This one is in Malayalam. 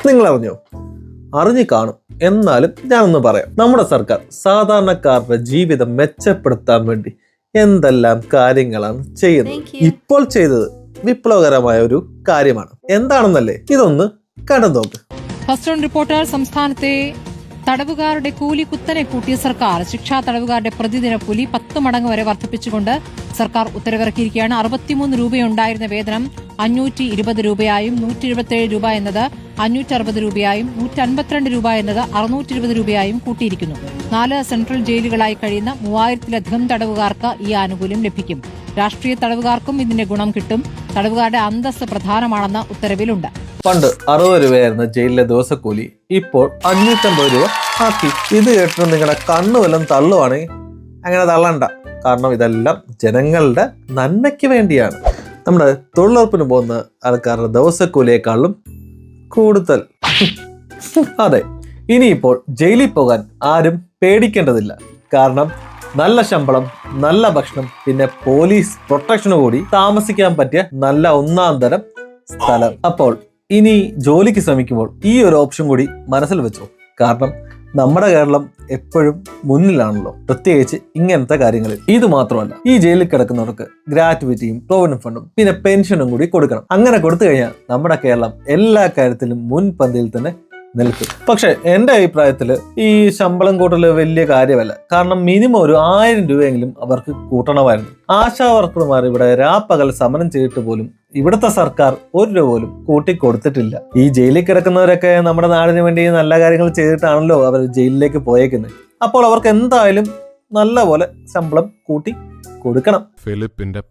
നിങ്ങൾ അറിഞ്ഞോ? അറിഞ്ഞു കാണും, എന്നാലും ഞാനൊന്ന് പറയാം. നമ്മുടെ സർക്കാർ സാധാരണക്കാരുടെ ജീവിതം മെച്ചപ്പെടുത്താൻ വേണ്ടി എന്തെല്ലാം കാര്യങ്ങളാണ് ചെയ്യുന്നത്. ഇപ്പോൾ ചെയ്തത് വിപ്ലവകരമായ ഒരു കാര്യമാണ്. എന്താണെന്നല്ലേ, ഇതൊന്ന് കണ്ടു നോക്ക്. First on reporter. സംസ്ഥാനത്തെ തടവുകാരുടെ കൂലി കുത്തനെ കൂട്ടിയ സർക്കാർ. ശിക്ഷാ തടവുകാരുടെ പ്രതിദിന കൂലി 10 മടങ്ങ് വരെ വർദ്ധിപ്പിച്ചുകൊണ്ട് സർക്കാർ ഉത്തരവിറക്കിയിരിക്കുകയാണ്. 63 രൂപയുണ്ടായിരുന്ന വേതനം 520 രൂപയായും 177 രൂപ എന്നത് 560 രൂപയായും 152 രൂപ എന്നത് 620 രൂപയായും കൂട്ടിയിരിക്കുന്നു. 4 സെൻട്രൽ ജയിലുകളായി കഴിയുന്ന 3000-ലധികം തടവുകാർക്ക് ഈ ആനുകൂല്യം ലഭിക്കും. രാഷ്ട്രീയ തടവുകാർക്കും ഇതിന്റെ ഗുണം കിട്ടും. തടവുകാരുടെ അന്തസ്സ് പ്രധാനമാണെന്ന് ഉത്തരവിലുണ്ട്. പണ്ട് 60 രൂപയായിരുന്ന ജയിലിലെ ദിവസക്കൂലി ഇപ്പോൾ 550 രൂപ ആക്കി. ഇത് കേട്ടിട്ട് നിങ്ങളുടെ കണ്ണുവെല്ലാം തള്ളുവാണെങ്കിൽ അങ്ങനെ തള്ളണ്ട. കാരണം ഇതെല്ലാം ജനങ്ങളുടെ നന്മയ്ക്ക് വേണ്ടിയാണ്. നമ്മുടെ തൊഴിലുറപ്പിന് പോകുന്ന ആൾക്കാരുടെ ദിവസക്കൂലിയേക്കാളും കൂടുതൽ. അതെ, ഇനിയിപ്പോൾ ജയിലിൽ പോകാൻ ആരും പേടിക്കേണ്ടതില്ല. കാരണം നല്ല ശമ്പളം, നല്ല ഭക്ഷണം, പിന്നെ പോലീസ് പ്രൊട്ടക്ഷന് കൂടി താമസിക്കാൻ പറ്റിയ നല്ല ഒന്നാം തരം സ്ഥലം. അപ്പോൾ ഇനി ജോലിക്ക് ശ്രമിക്കുമ്പോൾ ഈ ഒരു ഓപ്ഷൻ കൂടി മനസ്സിൽ വെച്ചോ. കാരണം നമ്മുടെ കേരളം എപ്പോഴും മുന്നിലാണല്ലോ, പ്രത്യേകിച്ച് ഇങ്ങനത്തെ കാര്യങ്ങളിൽ. ഇത് മാത്രമല്ല, ഈ ജയിലിൽ കിടക്കുന്നവർക്ക് ഗ്രാറ്റുവിറ്റിയും പ്രൊവിഡന്റ് ഫണ്ടും പിന്നെ പെൻഷനും കൂടി കൊടുക്കണം. അങ്ങനെ കൊടുത്തു കഴിഞ്ഞാൽ നമ്മുടെ കേരളം എല്ലാ കാര്യത്തിലും മുൻപന്തിയിൽ തന്നെ നിൽക്കും. പക്ഷെ എന്റെ അഭിപ്രായത്തിൽ ഈ ശമ്പളം കൂട്ടല് വലിയ കാര്യമല്ല. കാരണം മിനിമം ഒരു 1000 രൂപയെങ്കിലും അവർക്ക് കൂട്ടണമായിരുന്നു. ആശാ വർക്കർമാർ ഇവിടെ രാപ്പകൽ സമരം ചെയ്തിട്ട് പോലും ഇവിടുത്തെ സർക്കാർ 1 രൂപ പോലും കൂട്ടിക്കൊടുത്തിട്ടില്ല. ഈ ജയിലിൽ കിടക്കുന്നവരൊക്കെ നമ്മുടെ നാടിന് വേണ്ടി നല്ല കാര്യങ്ങൾ ചെയ്തിട്ടാണല്ലോ അവർ ജയിലിലേക്ക് പോയേക്കുന്നത്. അപ്പോൾ അവർക്ക് എന്തായാലും നല്ല പോലെ ശമ്പളം കൂട്ടി കൊടുക്കണം. ഫിലിപ്പിന്റെ